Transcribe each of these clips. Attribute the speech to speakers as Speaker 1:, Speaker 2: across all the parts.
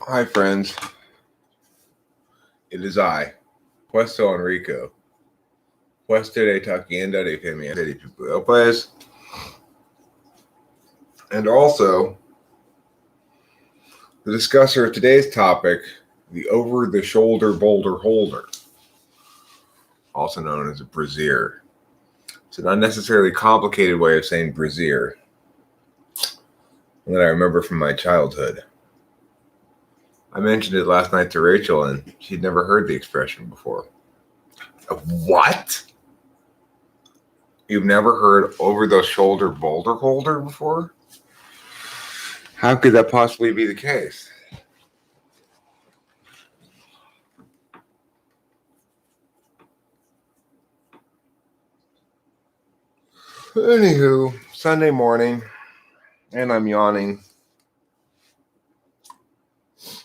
Speaker 1: Hi, friends. It is I, Puesto Enrico. Puesto de Taquienda de Pimienta de Pupilopes. And also, the discusser of today's topic, the over-the-shoulder boulder holder, also known as a brassiere. It's an unnecessarily complicated way of saying brassiere that I remember from my childhood. I mentioned it last night to Rachel, and she'd never heard the expression before. What? You've never heard over-the-shoulder boulder holder before? How could that possibly be the case? Anywho, Sunday morning, and I'm yawning.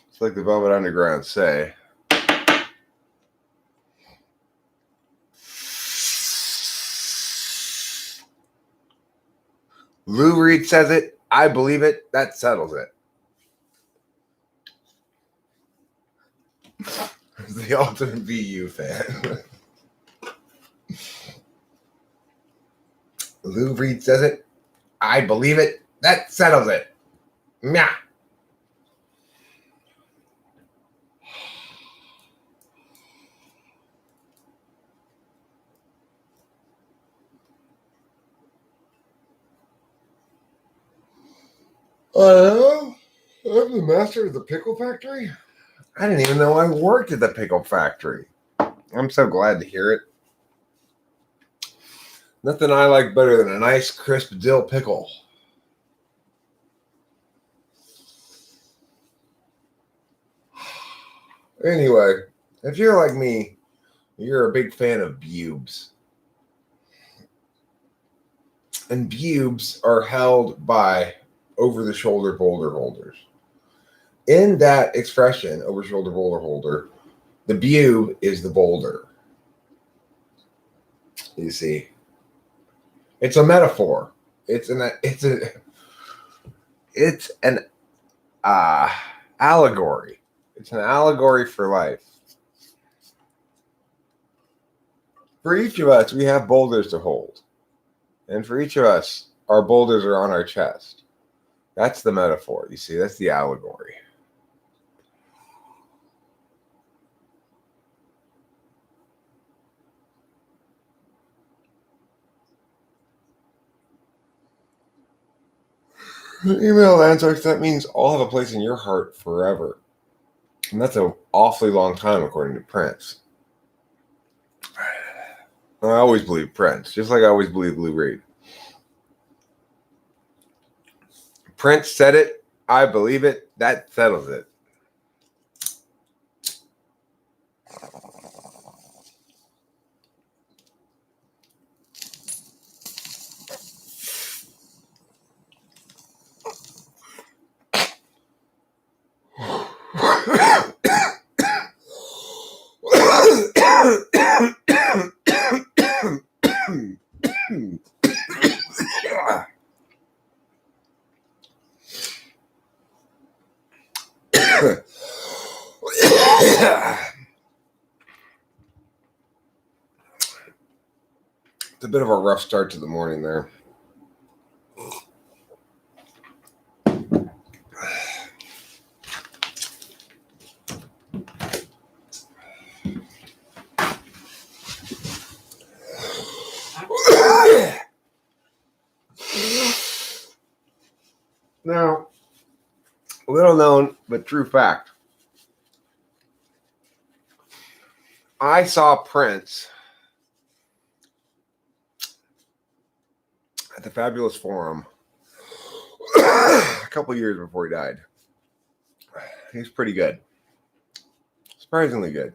Speaker 1: It's like the Velvet Underground say. Lou Reed says it. I believe it. That settles it. The ultimate VU fan. Lou Reed says it. I believe it. That settles it. Meow. I'm the master of the pickle factory. I didn't even know I worked at the pickle factory. I'm so glad to hear it. Nothing I like better than a nice crisp dill pickle. Anyway, if you're like me, you're a big fan of bubes. And bubes are held by over-the-shoulder boulder holders. In that expression, over-shoulder boulder holder, the bube is the boulder. You see, it's a metaphor. It's an allegory. It's an allegory for life. For each of us, we have boulders to hold. And for each of us, our boulders are on our chest. That's the metaphor. You see, that's the allegory. Email answers, that means I'll have a place in your heart forever. And that's an awfully long time, according to Prince. I always believe Prince, just like I always believe Lou Reed. Prince said it. I believe it. That settles it. It's a bit of a rough start to the morning there. Now, little known but true fact. I saw Prince at the Fabulous Forum a couple years before he died. He's pretty good. Surprisingly good.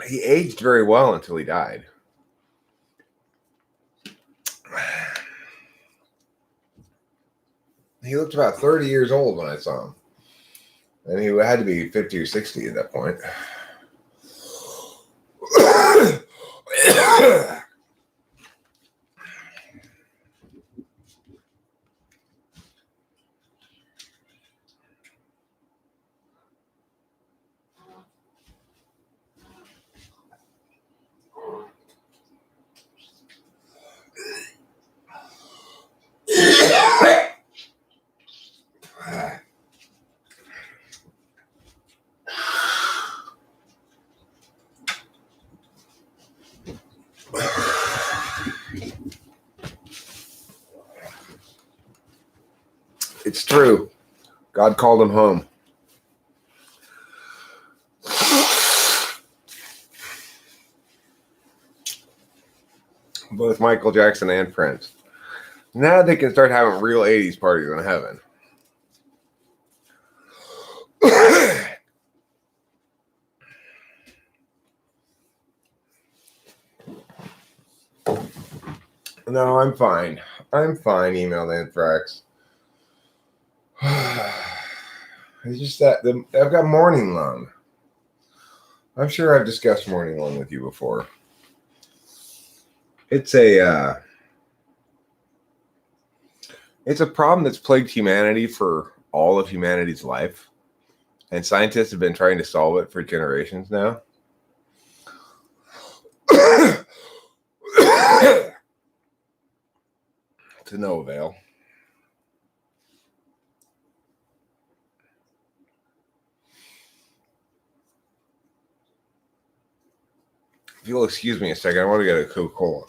Speaker 1: He aged very well until he died. He looked about 30 years old when I saw him. And he had to be 50 or 60 at that point. It's true. God called him home. Both Michael Jackson and Prince. Now they can start having real 80s parties in heaven. No, I'm fine. I'm fine, emailed Anthrax. It's just that I've got morning lung. I'm sure I've discussed morning lung with you before. It's a problem that's plagued humanity for all of humanity's life, and scientists have been trying to solve it for generations now. To no avail. If you'll excuse me a second, I want to get a Coca-Cola.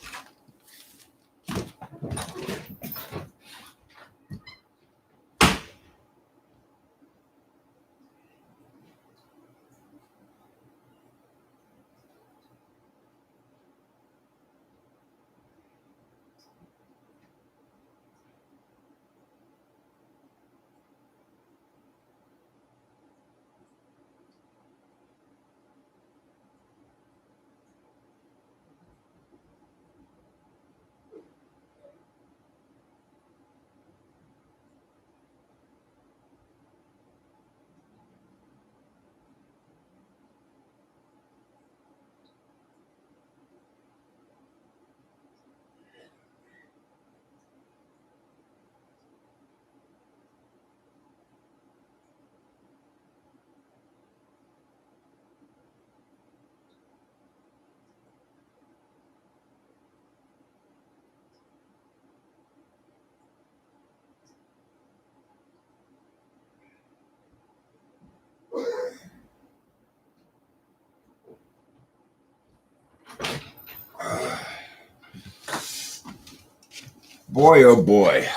Speaker 1: Boy, oh boy.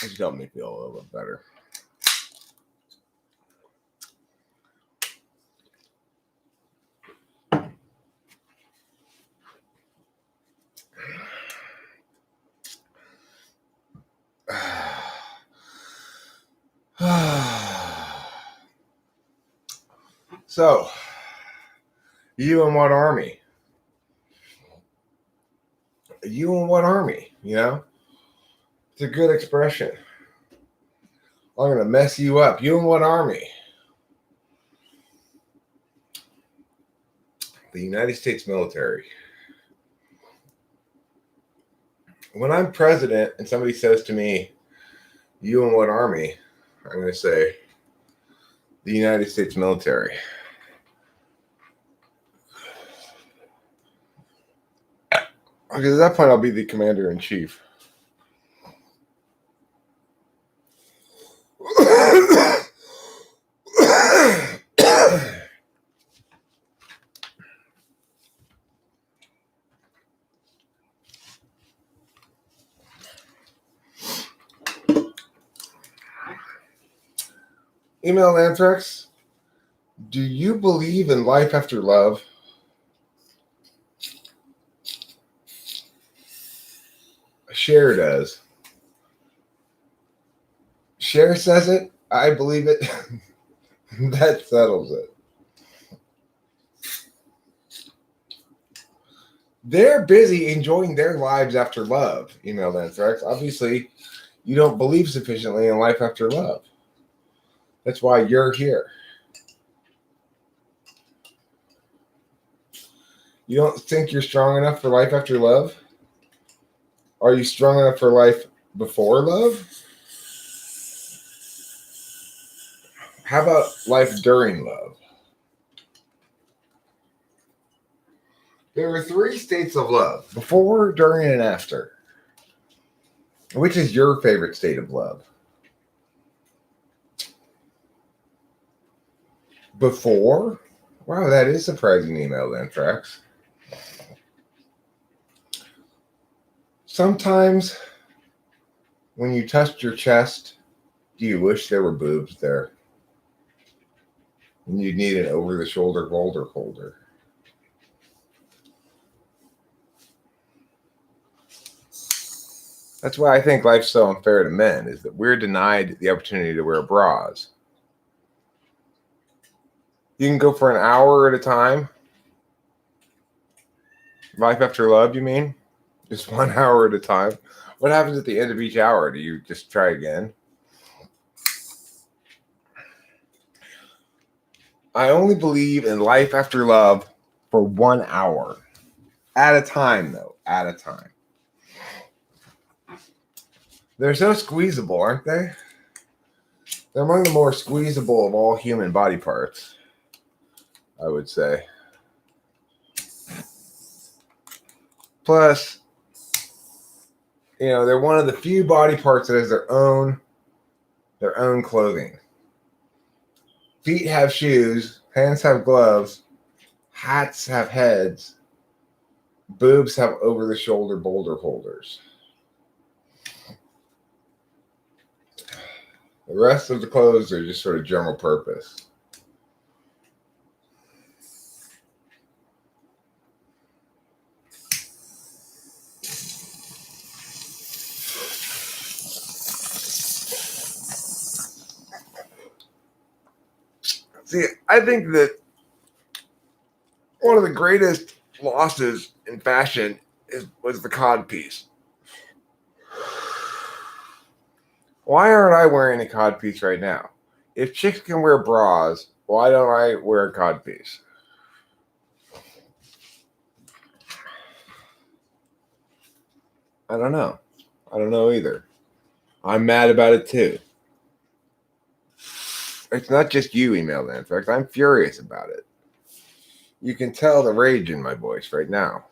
Speaker 1: It's helped me feel a little bit better. So, you in what army? You in what army? You know? It's a good expression. I'm going to mess you up. You in what army? The United States military. When I'm president and somebody says to me, you in what army? I'm going to say, the United States military. Because at that point, I'll be the commander-in-chief. Email Anthrax, do you believe in life after love? Cher does. Cher says it. I believe it. That settles it. They're busy enjoying their lives after love, emailed Anthrax. Obviously, you don't believe sufficiently in life after love. That's why you're here. You don't think you're strong enough for life after love? Are you strong enough for life before love? How about life during love? There are 3 states of love: before, during, and after. Which is your favorite state of love? Before? Wow, that is surprising, email Anthrax. Sometimes when you touched your chest, do you wish there were boobs there? And you'd need an over-the-shoulder Boulder holder. That's why I think life's so unfair to men, is that we're denied the opportunity to wear bras. You can go for an hour at a time. Life after love, you mean? Just 1 hour at a time. What happens at the end of each hour? Do you just try again? I only believe in life after love for 1 hour. At a time, though. At a time. They're so squeezable, aren't they? They're among the more squeezable of all human body parts, I would say. Plus, they're one of the few body parts that has their own clothing. Feet have shoes, hands have gloves, hats have heads, boobs have over-the-shoulder Boulder holders. The rest of the clothes are just sort of general purpose. See, I think that one of the greatest losses in fashion was the cod piece. Why aren't I wearing a cod piece right now? If chicks can wear bras, why don't I wear a cod piece? I don't know. I don't know either. I'm mad about it too. It's not just you, emailed Anthrax. I'm furious about it. You can tell the rage in my voice right now.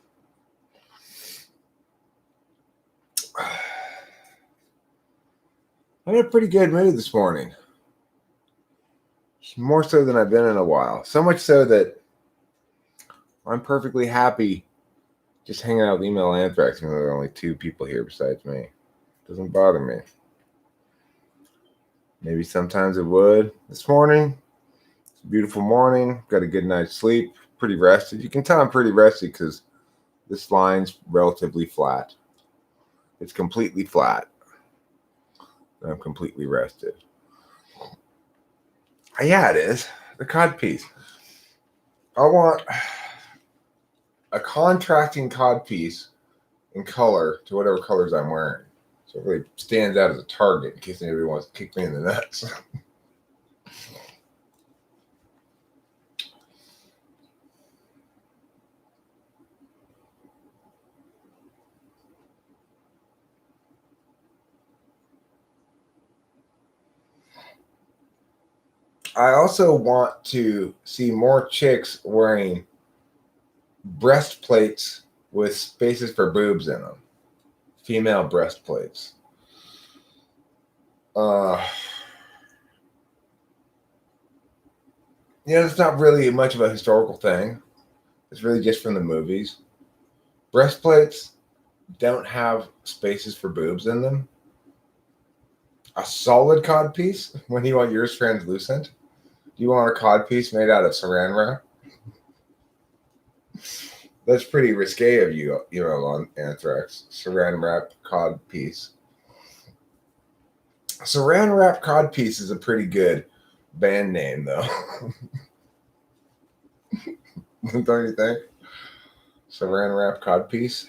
Speaker 1: I'm in a pretty good mood this morning. More so than I've been in a while. So much so that I'm perfectly happy just hanging out with email Anthrax, even though there are only 2 people here besides me. It doesn't bother me. Maybe sometimes it would. This morning, it's a beautiful morning. Got a good night's sleep. Pretty rested. You can tell I'm pretty rested because this line's relatively flat. It's completely flat. I'm completely rested. Yeah, it is. The cod piece. I want a contrasting cod piece in color to whatever colors I'm wearing. So it really stands out as a target in case anybody wants to kick me in the nuts. I also want to see more chicks wearing breastplates with spaces for boobs in them. Female breastplates. It's not really much of a historical thing. It's really just from the movies. Breastplates don't have spaces for boobs in them. A solid cod piece? When do you want yours translucent? Do you want a cod piece made out of saran wrap? That's pretty risque of you, on Anthrax. Saran wrap cod piece. Saran wrap cod piece is a pretty good band name, though. Don't you think? Saran wrap codpiece.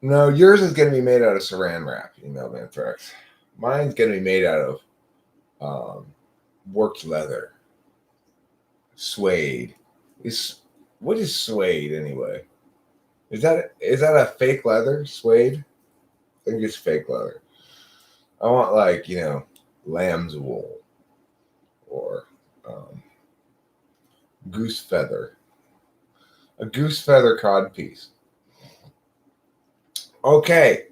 Speaker 1: No, yours is going to be made out of saran wrap, emailed Anthrax. Mine's going to be made out of worked leather. Suede. What is suede anyway? Is that a fake leather? Suede? I think it's fake leather. I want lamb's wool or goose feather. A goose feather codpiece. Okay.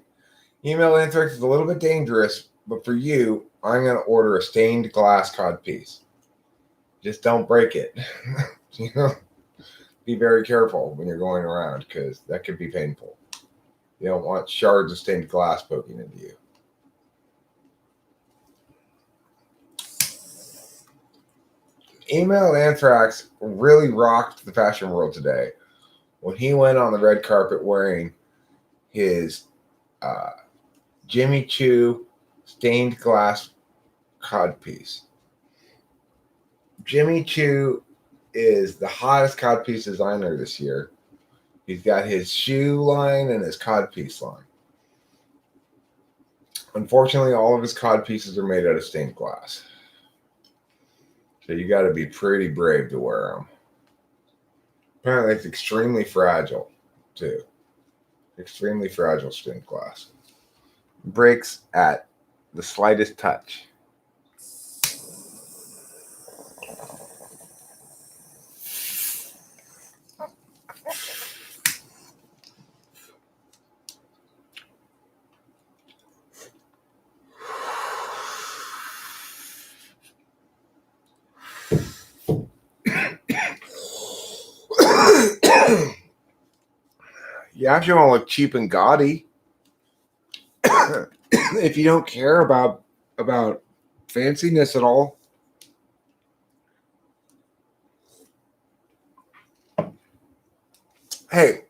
Speaker 1: Email Anthrax is a little bit dangerous, but for you, I'm going to order a stained glass codpiece. Just don't break it. Be very careful when you're going around because that could be painful. You don't want shards of stained glass poking into you. Email Anthrax really rocked the fashion world today when he went on the red carpet wearing his Jimmy Choo stained glass codpiece. Jimmy Choo is the hottest codpiece designer this year. He's got his shoe line and his codpiece line. Unfortunately, all of his codpieces are made out of stained glass. So you got to be pretty brave to wear them. Apparently, it's extremely fragile, too. Extremely fragile stained glass. Breaks at the slightest touch. You actually want to look cheap and gaudy. If you don't care about fanciness at all. Hey,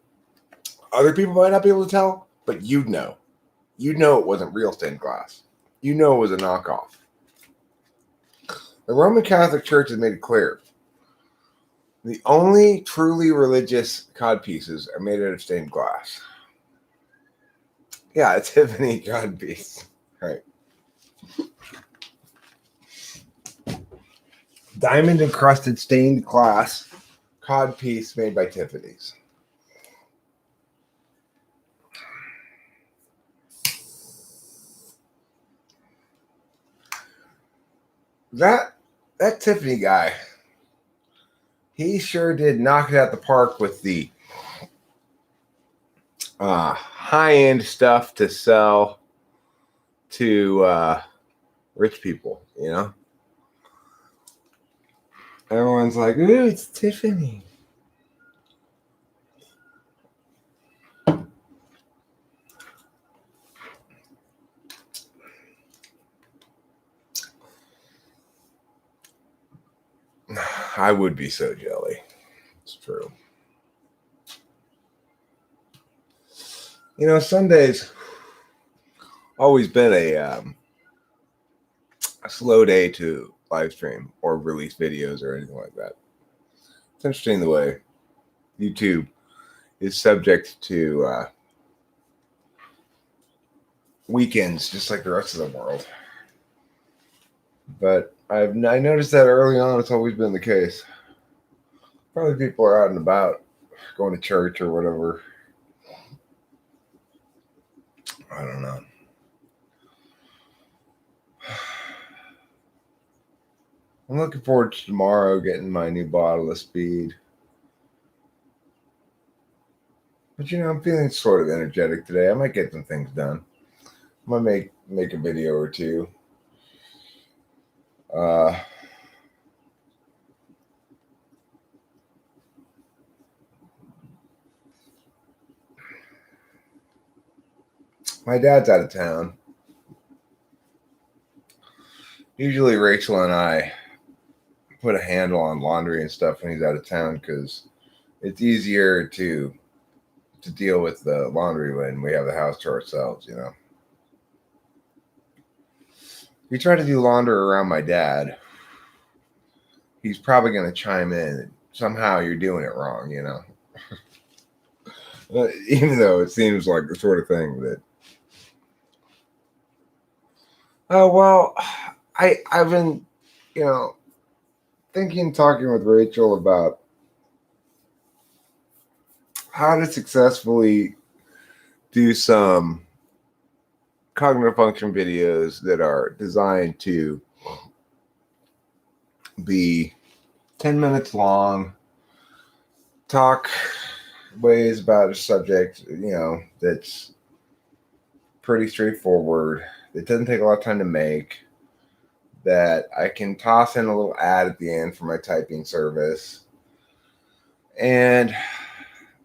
Speaker 1: other people might not be able to tell, but you'd know. You'd know it wasn't real stained glass. You know it was a knockoff. The Roman Catholic Church has made it clear. The only truly religious codpieces are made out of stained glass. Yeah, it's Tiffany codpiece. Right. Diamond encrusted stained glass codpiece made by Tiffany's. That Tiffany guy, he sure did knock it out the park with the high-end stuff to sell to rich people, you know? Everyone's like, ooh, it's Tiffany. I would be so jelly. It's true. You know, Sunday's always been a slow day to live stream or release videos or anything like that. It's interesting the way YouTube is subject to weekends just like the rest of the world. But I noticed that early on, it's always been the case. Probably people are out and about, going to church or whatever. I don't know. I'm looking forward to tomorrow getting my new bottle of speed. But you know, I'm feeling sort of energetic today. I might get some things done. I might make a video or two. My dad's out of town. Usually Rachel and I put a handle on laundry and stuff when he's out of town because it's easier to deal with the laundry when we have the house to ourselves, you know. We try to do laundry around my dad. he's probably going to chime in. Somehow you're doing it wrong, even though it seems like the sort of thing that. Oh well, I've been, talking with Rachel about how to successfully do some cognitive function videos that are designed to be 10 minutes long, talk ways about a subject, that's pretty straightforward. It doesn't take a lot of time to make, that I can toss in a little ad at the end for my typing service. And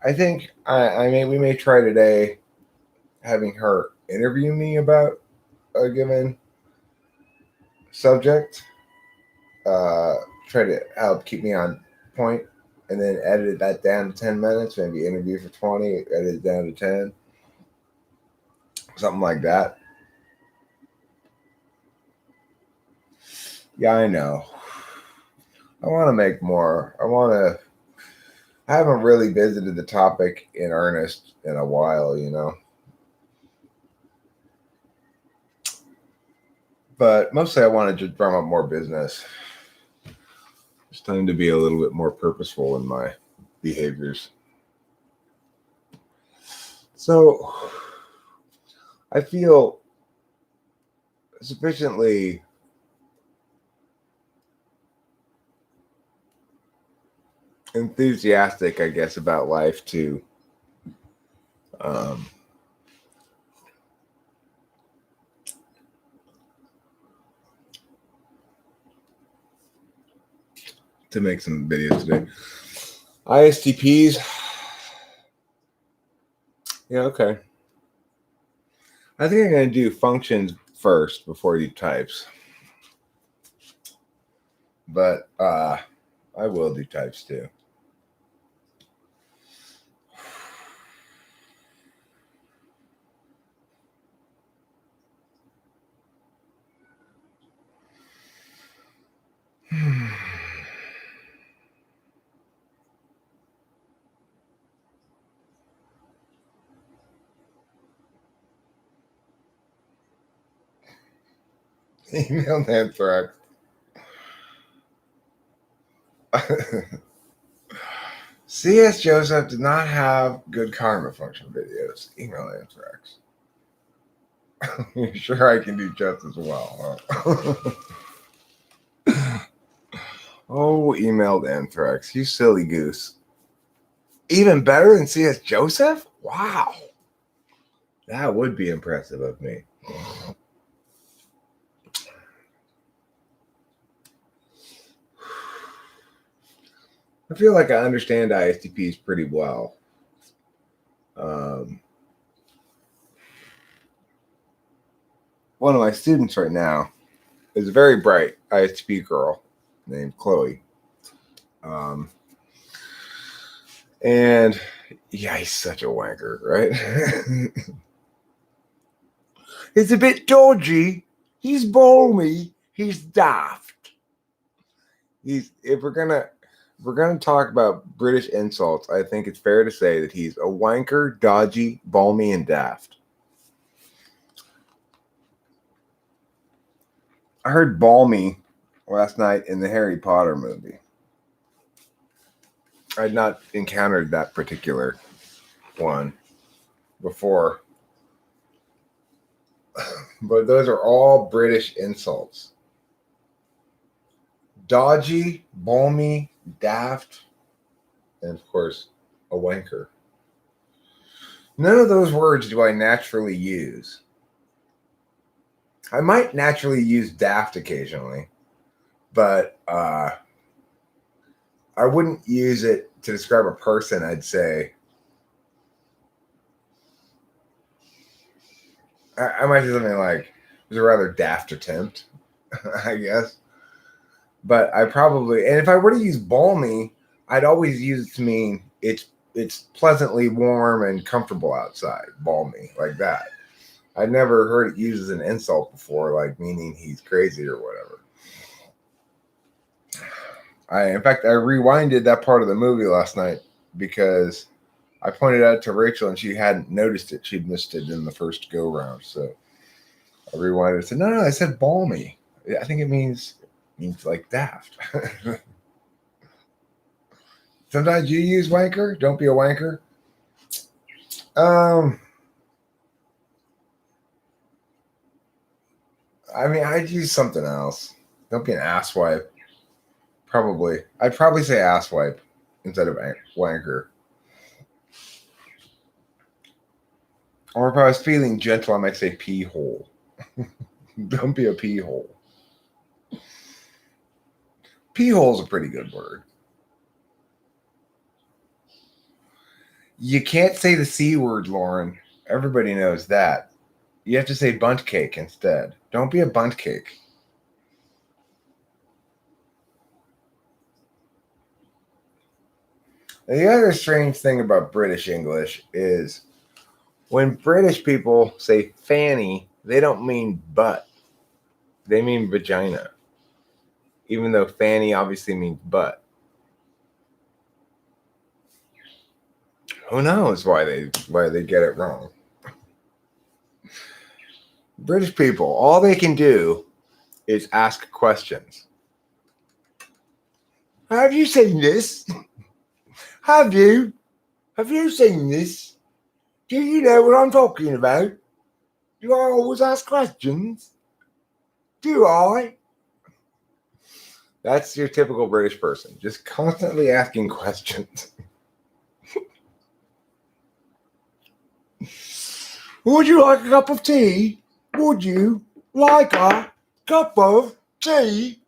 Speaker 1: I think we may try today having her interview me about a given subject, try to help keep me on point, and then edit that down to 10 minutes, maybe interview for 20, edit it down to 10, something like that. Yeah, I know. I want to make more. I haven't really visited the topic in earnest in a while, But mostly I want to just drum up more business. It's time to be a little bit more purposeful in my behaviors. So I feel sufficiently enthusiastic, I guess, about life to make some videos today. ISTPs. Yeah, okay. I think I'm going to do functions first before you types. But I will do types too. Email anthrax. C.S. Joseph did not have good karma function videos. Email anthrax. You're sure I can do just as well, huh? Oh, emailed anthrax. You silly goose. Even better than C.S. Joseph? Wow. That would be impressive of me. I feel like I understand ISTPs pretty well. One of my students right now is a very bright ISTP girl named Chloe. And yeah, he's such a wanker, right? He's a bit dodgy. He's balmy. He's daft. If we're gonna talk about British insults, I think it's fair to say that he's a wanker, dodgy, balmy, and daft. I heard balmy last night in the Harry Potter movie. I'd not encountered that particular one before. But those are all British insults. Dodgy, balmy, daft, and of course, a wanker. None of those words do I naturally use. I might naturally use daft occasionally, but I wouldn't use it to describe a person. I'd say I might say something like, it was a rather daft attempt, I guess. But I probably, and if I were to use balmy, I'd always use it to mean it's pleasantly warm and comfortable outside. Balmy, like that. I'd never heard it used as an insult before, like meaning he's crazy or whatever. In fact, I rewinded that part of the movie last night because I pointed out to Rachel and she hadn't noticed it. She'd missed it in the first go round. So I rewinded and said, no, I said balmy. I think it means like daft. Sometimes you use wanker. Don't be a wanker. I'd use something else. Don't be an asswipe. Probably. I'd probably say asswipe instead of wanker. Or if I was feeling gentle, I might say pee hole. Don't be a pee hole. Pee hole is a pretty good word. You can't say the C word, Lauren. Everybody knows that. You have to say bunt cake instead. Don't be a bunt cake. The other strange thing about British English is when British people say fanny, they don't mean butt. They mean vagina. Even though fanny obviously means butt. Who knows why they get it wrong? British people, all they can do is ask questions. Have you seen this? Have you? Have you seen this? Do you know what I'm talking about? Do I always ask questions? Do I? That's your typical British person, just constantly asking questions. Would you like a cup of tea? Would you like a cup of tea?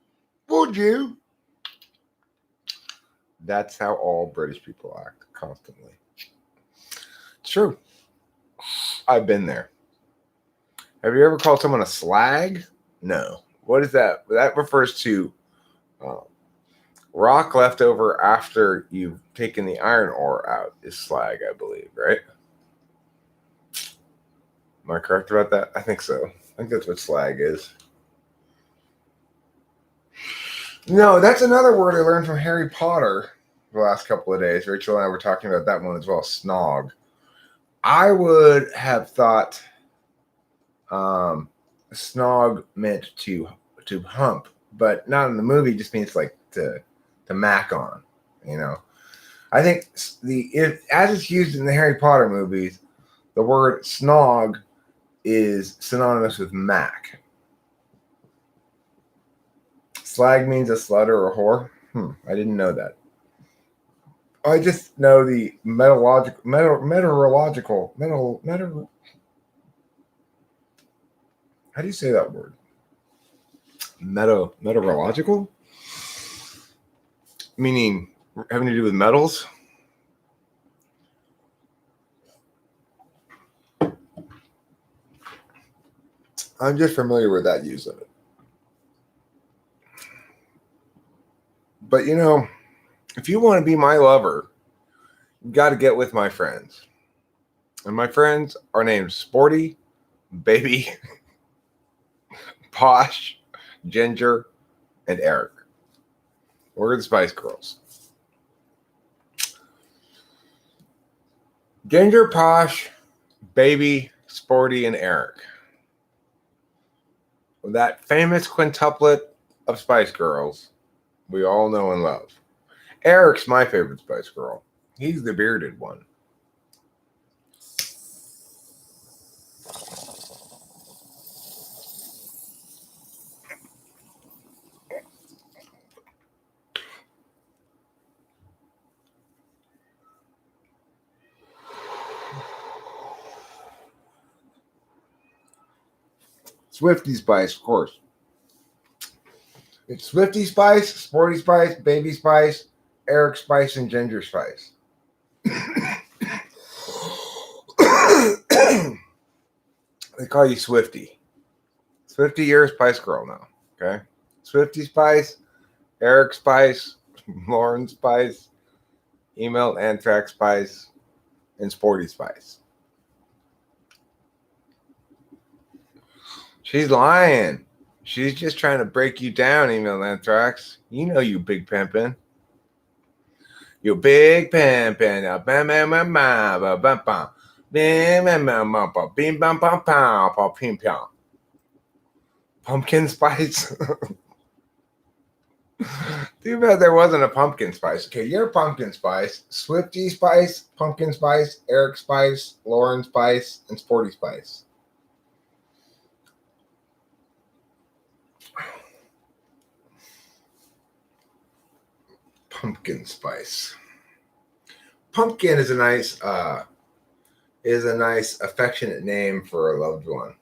Speaker 1: Would you? That's how all British people act constantly. It's true. I've been there. Have you ever called someone a slag? No. What is that? That refers to rock left over after you've taken the iron ore out is slag, I believe, right? Am I correct about that? I think so. I think that's what slag is. No, that's another word I learned from Harry Potter the last couple of days. Rachel and I were talking about that one as well, snog. I would have thought snog meant to hump, but not in the movie. It just means like to mac on, you know. I think as it's used in the Harry Potter movies, the word snog is synonymous with mac. Slag means a slut or a whore. I didn't know that. I just know the meteorological. How do you say that word? Meteorological? Meaning having to do with metals? I'm just familiar with that use of it. But you know, if you want to be my lover, you got to get with my friends. And my friends are named Sporty, Baby, Posh, Ginger, and Eric. We're the Spice Girls. Ginger, Posh, Baby, Sporty, and Eric. That famous quintuplet of Spice Girls we all know and love. Eric's my favorite Spice Girl. He's the bearded one. Swifty Spice, of course. It's Swifty Spice, Sporty Spice, Baby Spice, Eric Spice, and Ginger Spice. They call you Swifty. Swifty, you're a Spice Girl now, okay? Swifty Spice, Eric Spice, Lauren Spice, Email Anthrax Spice, and Sporty Spice. She's lying. She's just trying to break you down, Email Anthrax. You know you big pimpin'. You big pimpin'. Pumpkin spice. Too bad there wasn't a pumpkin spice. Okay, you're pumpkin spice, Swifty spice, pumpkin spice, Eric spice, Lauren spice, and Sporty spice. Pumpkin spice. Pumpkin is a nice affectionate name for a loved one.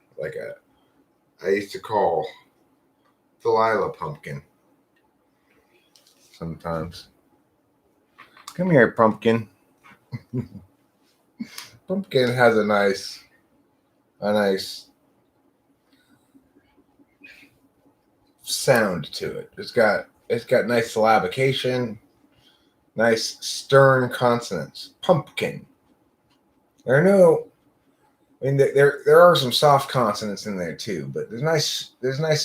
Speaker 1: I used to call Delilah Pumpkin. Sometimes. Come here, Pumpkin. Pumpkin has a nice sound to it. It's got nice syllabication, nice stern consonants. Pumpkin. There are some soft consonants in there too, but there's nice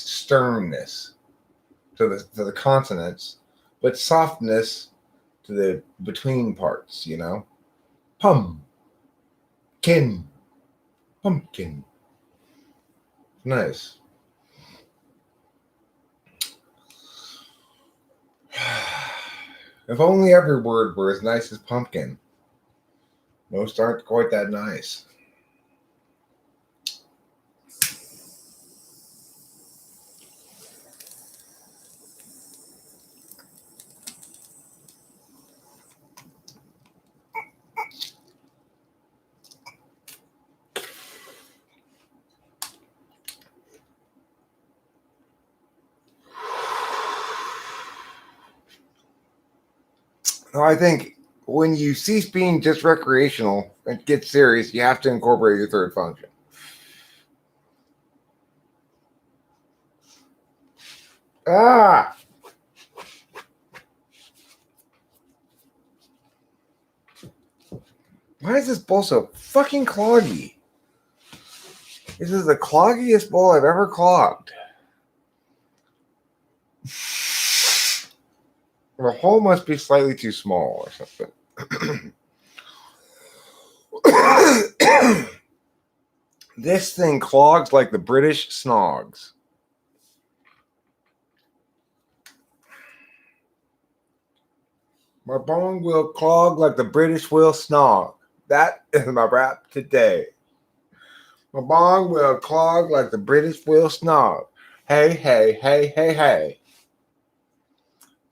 Speaker 1: sternness to the consonants, but softness to the between parts, you know? Pumpkin. Nice. If only every word were as nice as pumpkin. Most aren't quite that nice. No, I think when you cease being just recreational and get serious, you have to incorporate your third function. Ah! Why is this bowl so fucking cloggy? This is the cloggiest bowl I've ever clogged. The hole must be slightly too small or something. This thing clogs like the British snogs. My bone will clog like the British will snog. That is my rap today. My bong will clog like the British will snog. Hey, hey, hey, hey, hey.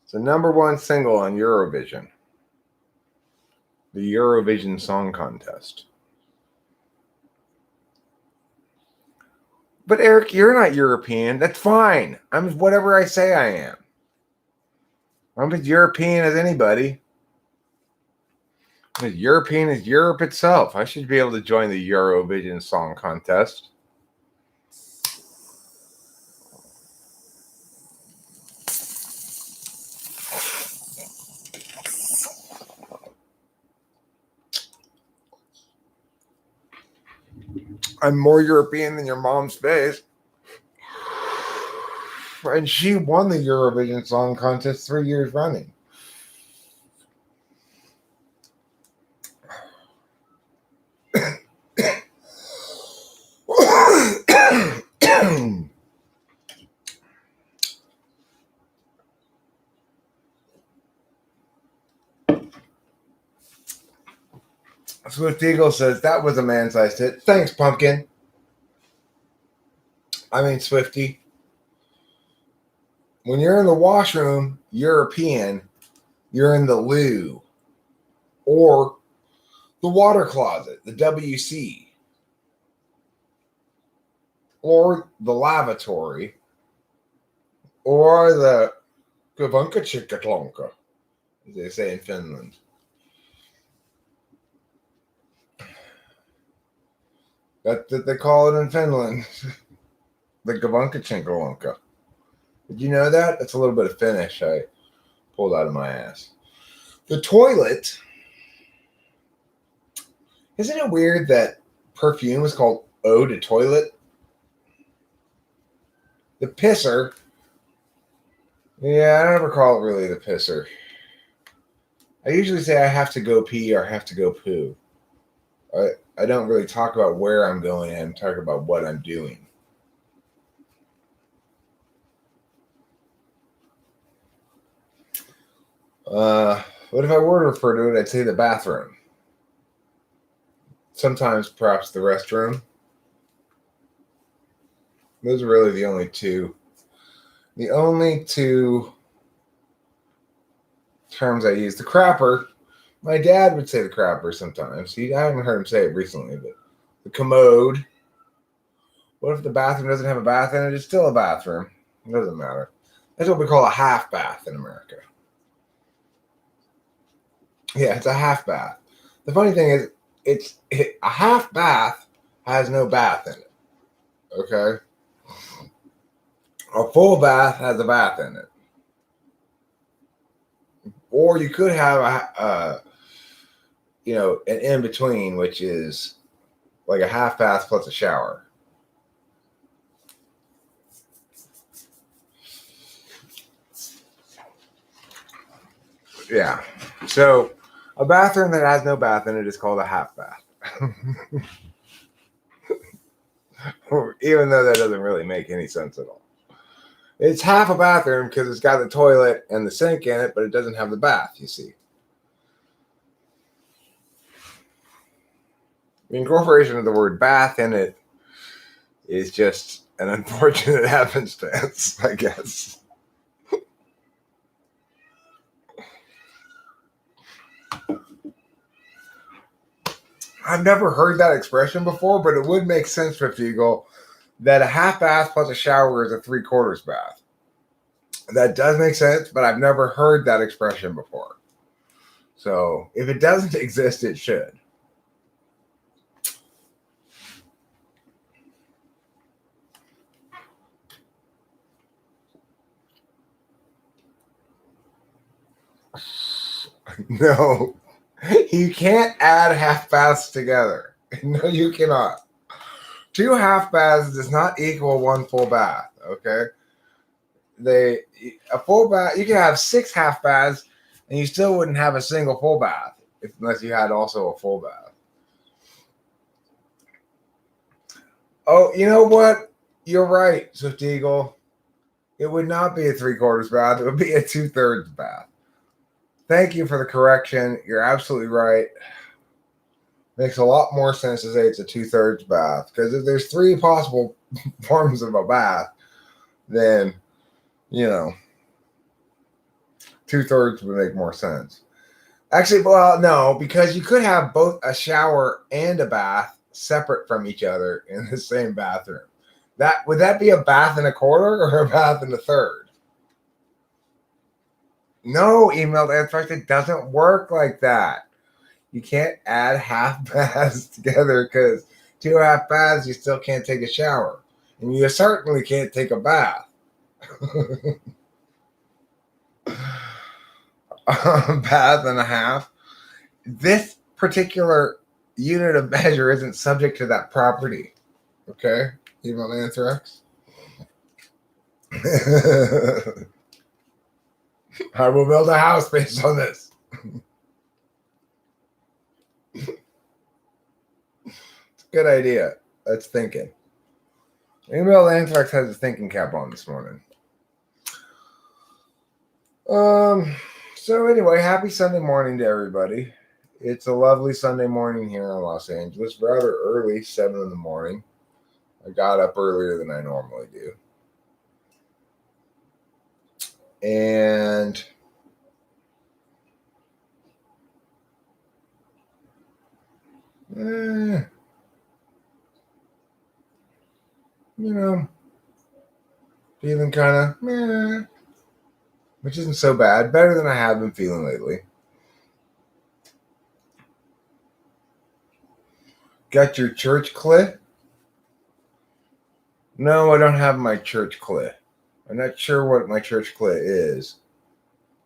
Speaker 1: It's the #1 single on Eurovision. The Eurovision Song Contest. But Eric, you're not European. That's fine. I'm whatever I say I am. I'm as European as anybody. I'm as European as Europe itself. I should be able to join the Eurovision Song Contest. I'm more European than your mom's face. And she won the Eurovision Song Contest 3 years running. Swift Eagle says that was a man-sized hit. Thanks, Pumpkin. I mean, Swifty. When you're in the washroom, European, you're in the loo or the water closet, the WC, or the lavatory, or the Kavanka Chikatlonka, as they say in Finland. That's what they call it in Finland. The Kavanka Chinkalonka. Did you know that? That's a little bit of Finnish I pulled out of my ass. The toilet. Isn't it weird that perfume is called Eau de Toilet? The pisser. Yeah, I don't ever call it really the pisser. I usually say I have to go pee or I have to go poo. I don't really talk about where I'm going. I'm talking about what I'm doing. What if I were to refer to it, I'd say the bathroom. Sometimes perhaps the restroom. Those are really the only two. The only two terms I use. The crapper. My dad would say the crapper sometimes. I haven't heard him say it recently, but the commode. What if the bathroom doesn't have a bath in it? It's still a bathroom. It doesn't matter. That's what we call a half bath in America. Yeah, it's a half bath. The funny thing is, a half bath has no bath in it. Okay? A full bath has a bath in it. Or you could have an in between, which is like a half bath plus a shower. Yeah. So a bathroom that has no bath in it is called a half bath. Even though that doesn't really make any sense at all. It's half a bathroom because it's got the toilet and the sink in it, but it doesn't have the bath, you see. The incorporation of the word bath in it is just an unfortunate happenstance, I guess. I've never heard that expression before, but it would make sense for Fugel that a half bath plus a shower is a 3/4 bath. That does make sense, but I've never heard that expression before. So if it doesn't exist, it should. No, you can't add half baths together. No, you cannot. 2 half baths does not equal 1 full bath. Okay, a full bath, you can have 6 half baths, and you still wouldn't have a single full bath unless you had also a full bath. Oh, you know what? You're right, Swift Eagle. It would not be a 3/4 bath. It would be a 2/3 bath. Thank you for the correction. You're absolutely right. Makes a lot more sense to say it's a 2/3 bath, because if there's 3 possible forms of a bath, then 2/3 would make more sense. Actually, well, no, because you could have both a shower and a bath separate from each other in the same bathroom. Would that be a bath and a quarter or a bath and a third? No, emailed Anthrax, it doesn't work like that. You can't add half baths together, because 2 half baths, you still can't take a shower. And you certainly can't take a bath. A bath and a half. This particular unit of measure isn't subject to that property. Okay? Email Anthrax. I will build a house based on this. It's a good idea. That's thinking. Email Anthrax has a thinking cap on this morning. So anyway, happy Sunday morning to everybody. It's a lovely Sunday morning here in Los Angeles. Rather early, 7 in the morning. I got up earlier than I normally do. And feeling kind of meh, which isn't so bad. Better than I have been feeling lately. Got your church clit? No, I don't have my church clit. I'm not sure what my church clit is.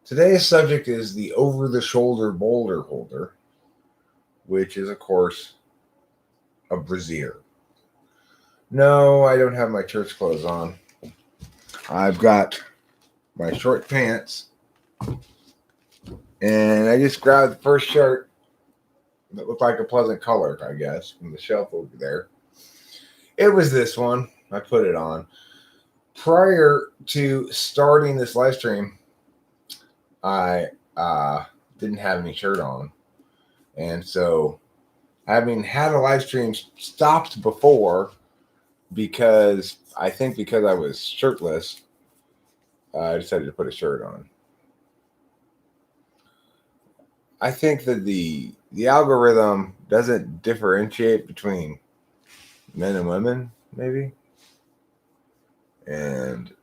Speaker 1: Today's subject is the over-the-shoulder Boulder holder, which is, of course, a brassiere. No, I don't have my church clothes on. I've got my short pants, and I just grabbed the first shirt that looked like a pleasant color, I guess, from the shelf over there. It was this one. I put it on. Prior to starting this live stream, I didn't have any shirt on. And so, having had a live stream stopped before, because I was shirtless, I decided to put a shirt on. I think that the algorithm doesn't differentiate between men and women, maybe. And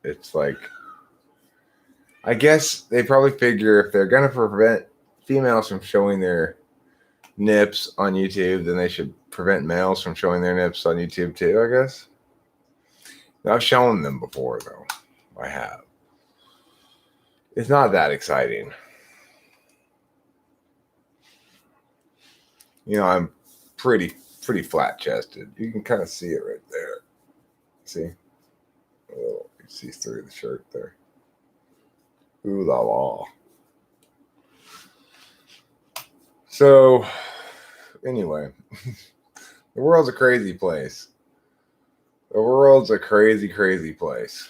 Speaker 1: it's like, I guess they probably figure if they're going to prevent females from showing their nips on YouTube, then they should prevent males from showing their nips on YouTube too, I guess. I've shown them before, though. I have. It's not that exciting. You know, I'm pretty flat-chested. You can kind of see it right there. See? Oh, you see through the shirt there. Ooh la la. So, anyway, the world's a crazy place. The world's a crazy, crazy place.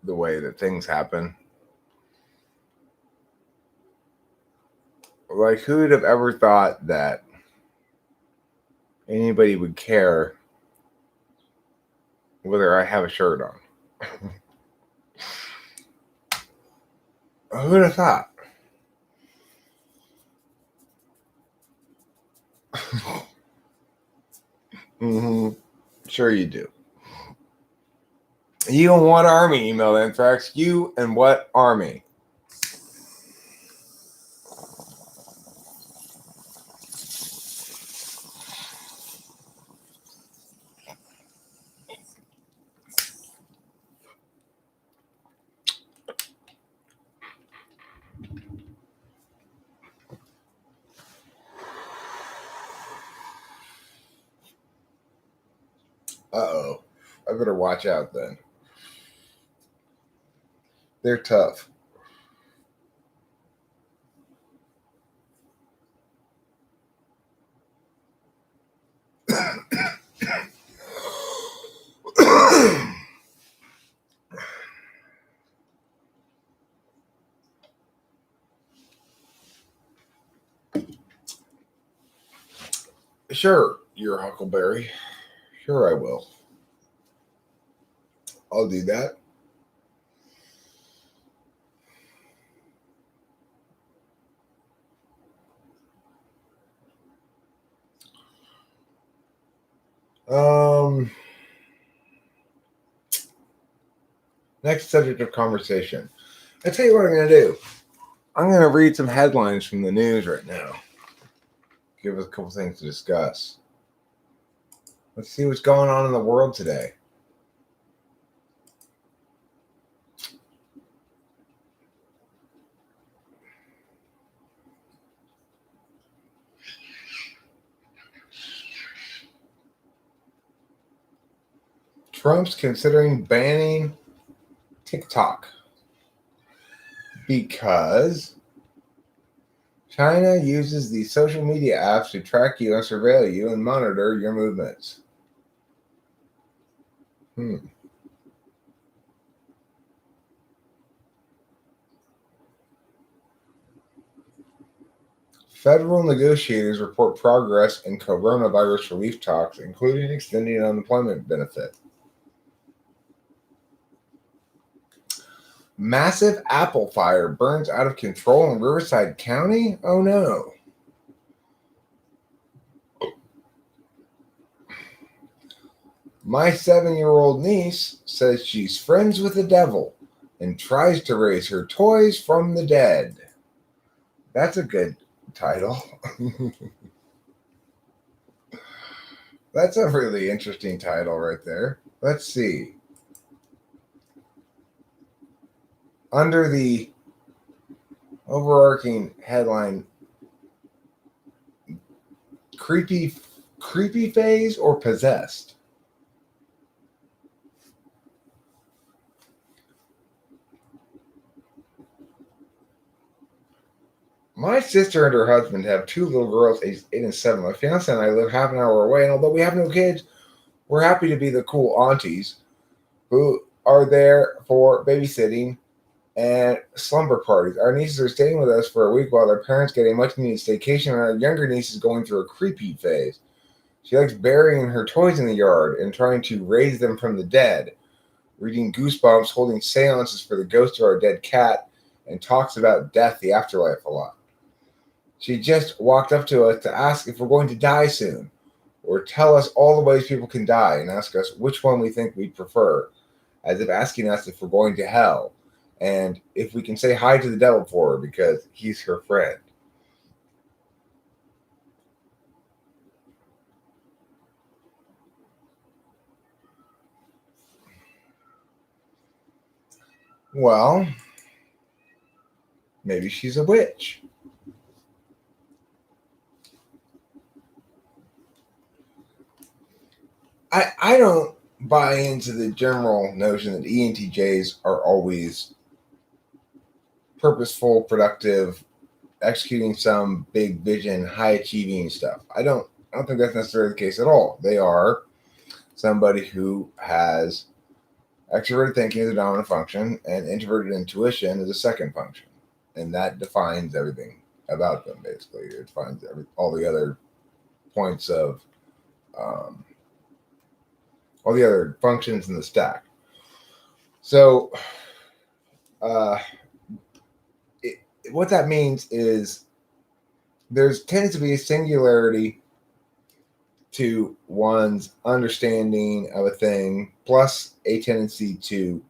Speaker 1: The way that things happen. Like, who would have ever thought that anybody would care whether I have a shirt on? Who would have thought? Mm-hmm. Sure you do. You and what army? Email Anthrax. You and what army? Uh-oh. I better watch out then. They're tough. Sure, you're Huckleberry. Sure, I will. I'll do that. Next subject of conversation. I tell you what I'm going to do. I'm going to read some headlines from the news right now. Give us a couple things to discuss. Let's see what's going on in the world today. Trump's considering banning TikTok because China uses these social media apps to track you and surveil you and monitor your movements. Federal negotiators report progress in coronavirus relief talks, including extending unemployment benefit. Massive apple fire burns out of control in Riverside County? Oh no. My 7-year-old niece says she's friends with the devil and tries to raise her toys from the dead. That's a good title. That's a really interesting title right there. Let's see. Under the overarching headline, creepy Creepy phase or possessed? My sister and her husband have two little girls, aged 8 and 7. My fiance and I live half an hour away, and although we have no kids, we're happy to be the cool aunties who are there for babysitting and slumber parties. Our nieces are staying with us for a week while their parents get a much needed staycation, and our younger niece is going through a creepy phase. She likes burying her toys in the yard and trying to raise them from the dead, reading Goosebumps, holding seances for the ghost of our dead cat, and talks about death, the afterlife a lot. She just walked up to us to ask if we're going to die soon, or tell us all the ways people can die and ask us which one we think we'd prefer, as if asking us if we're going to hell and if we can say hi to the devil for her because he's her friend. Well, maybe she's a witch. I don't buy into the general notion that ENTJs are always purposeful, productive, executing some big vision, high achieving stuff. I don't think that's necessarily the case at all. They are somebody who has extroverted thinking as a dominant function and introverted intuition as a second function. And that defines everything about them, basically. It defines all the other points of um, all the other functions in the stack. So, uh, it, what that means is there's tends to be a singularity to one's understanding of a thing, plus a tendency to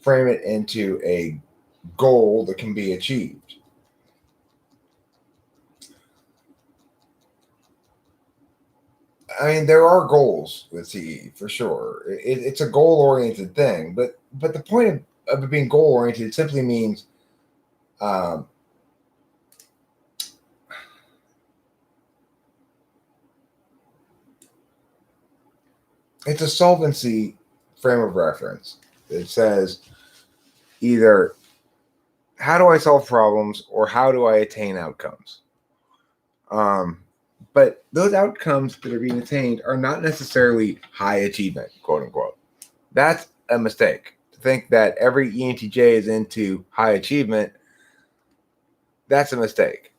Speaker 1: frame it into a goal that can be achieved. I mean, there are goals with CE for sure. It's a goal oriented thing, but the point of it being goal oriented simply means um, it's a solvency frame of reference. It says either how do I solve problems or how do I attain outcomes. Um, but those outcomes that are being attained are not necessarily high achievement, quote unquote. That's a mistake. To think that every ENTJ is into high achievement, that's a mistake.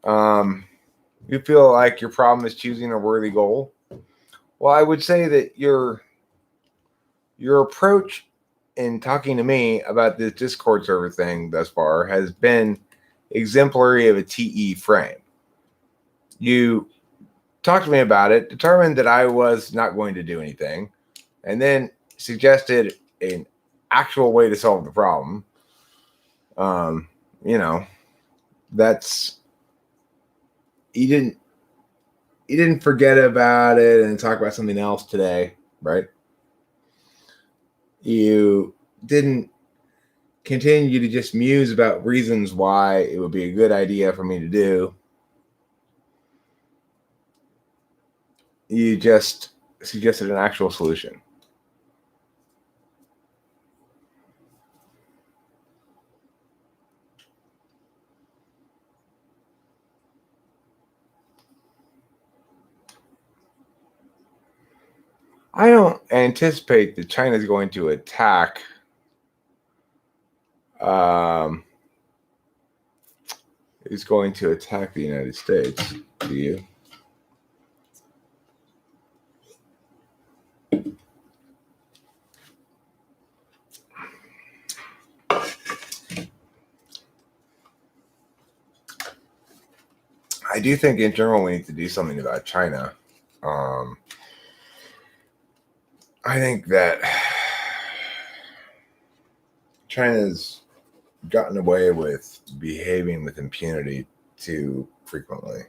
Speaker 1: You feel like your problem is choosing a worthy goal. Well, I would say that your approach in talking to me about this Discord server thing thus far has been exemplary of a TE frame. You talked to me about it, determined that I was not going to do anything, and then suggested an actual way to solve the problem. Um, you know, that's you didn't forget about it and talk about something else today, right? You didn't continue to just muse about reasons why it would be a good idea for me to do. You just suggested an actual solution. I don't anticipate that China is going to attack is going to attack the United States. Do you? I do think in general we need to do something about China. I think that China's gotten away with behaving with impunity too frequently.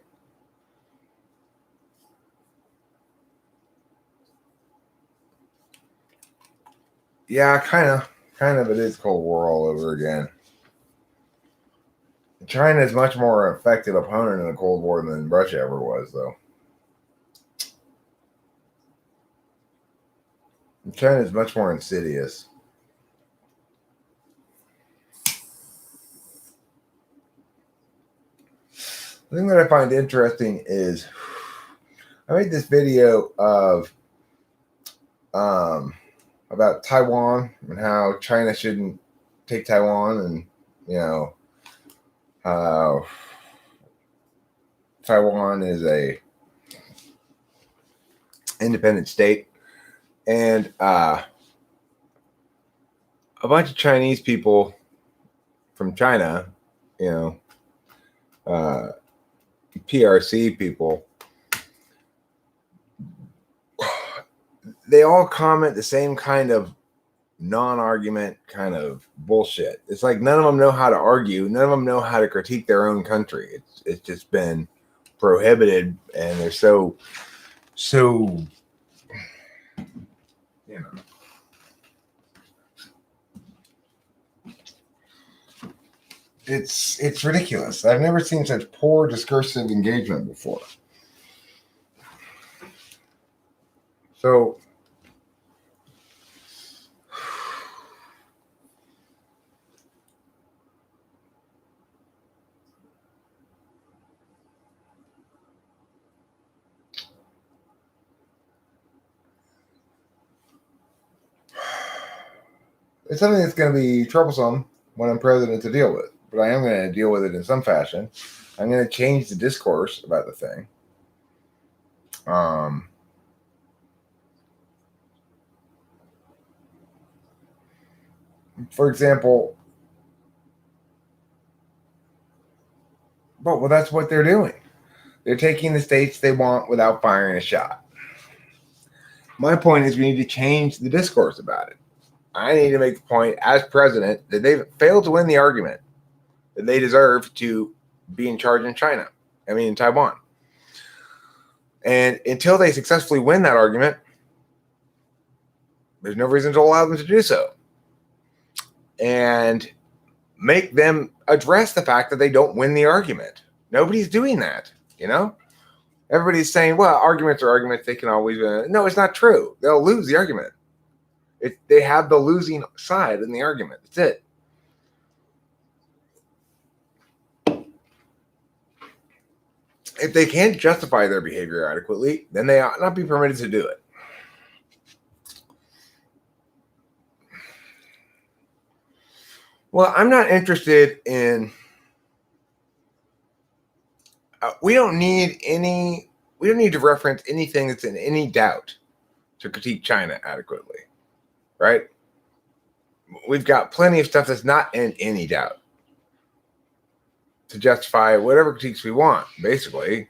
Speaker 1: Yeah, kind of. It is Cold War all over again. China is much more effective opponent in the Cold War than Russia ever was, though. China is much more insidious. The thing that I find interesting is I made this video of about Taiwan and how China shouldn't take Taiwan, and how Taiwan is a independent state, and a bunch of Chinese people from China, PRC people, they all comment the same kind of non-argument kind of bullshit. It's like none of them know how to argue. None of them know how to critique their own country. It's just been prohibited, and they're so it's ridiculous. I've never seen such poor discursive engagement before. So it's something that's going to be troublesome when I'm president to deal with, but I am going to deal with it in some fashion. I'm going to change the discourse about the thing. For example, well, that's what they're doing. They're taking the states they want without firing a shot. My point is we need to change the discourse about it. I need to make the point as president that they've failed to win the argument that they deserve to be in charge in Taiwan. And until they successfully win that argument, there's no reason to allow them to do so. And make them address the fact that they don't win the argument. Nobody's doing that, Everybody's saying, well, arguments are arguments. They can always win. No, it's not true. They'll lose the argument. They have the losing side in the argument. That's it. If they can't justify their behavior adequately, then they ought not be permitted to do it. Well, I'm not interested in... we don't need to reference anything that's in any doubt to critique China adequately, right? We've got plenty of stuff that's not in any doubt to justify whatever critiques we want, basically.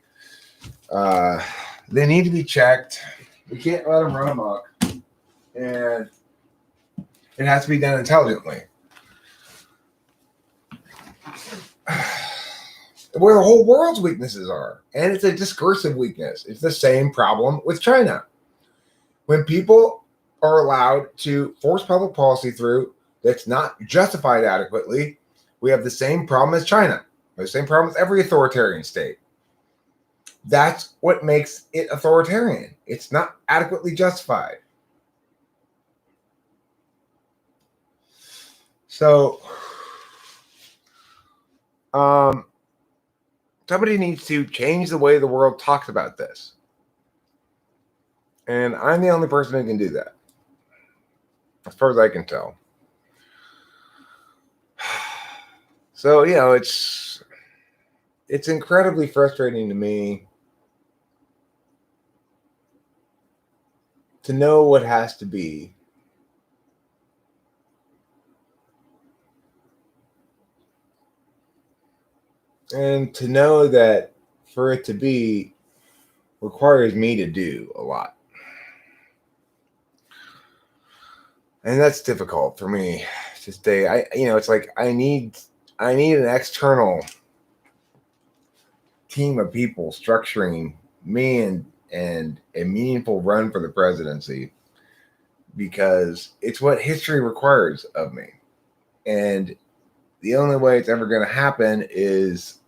Speaker 1: They need to be checked. We can't let them run amok. And it has to be done intelligently. Where the whole world's weaknesses are. And it's a discursive weakness. It's the same problem with China. When people are allowed to force public policy through that's not justified adequately, we have the same problem as China. The same problem with every authoritarian state. That's what makes it authoritarian. It's not adequately justified. So, somebody needs to change the way the world talks about this. And I'm the only person who can do that, as far as I can tell. So, it's incredibly frustrating to me to know what has to be and to know that for it to be requires me to do a lot. And that's difficult for me to stay. It's like I need an external team of people structuring me and a meaningful run for the presidency, because it's what history requires of me. And the only way it's ever going to happen is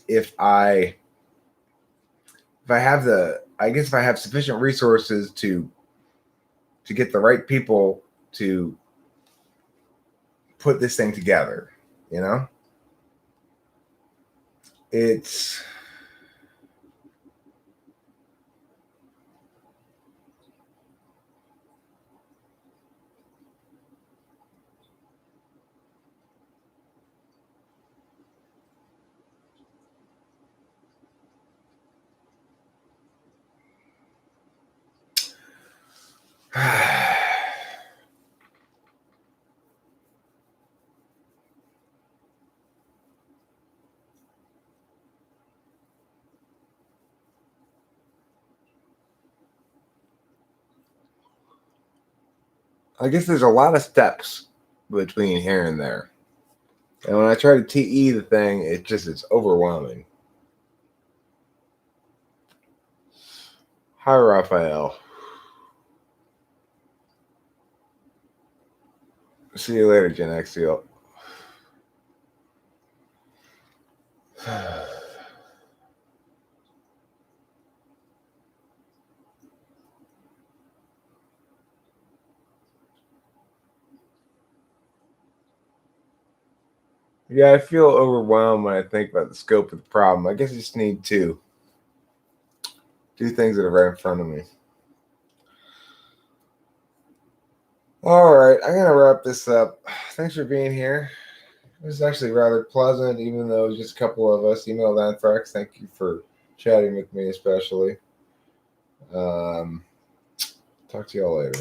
Speaker 1: if I have the I guess if I have sufficient resources to get the right people to put this thing together, you know, it's I guess there's a lot of steps between here and there. And when I try to TE the thing, it's overwhelming. Hi, Raphael. See you later, Gen Xio. Yeah, I feel overwhelmed when I think about the scope of the problem. I guess I just need to do things that are right in front of me. All right, I'm going to wrap this up. Thanks for being here. It was actually rather pleasant, even though it was just a couple of us. Email Anthrax, thank you for chatting with me, especially. Talk to y'all later.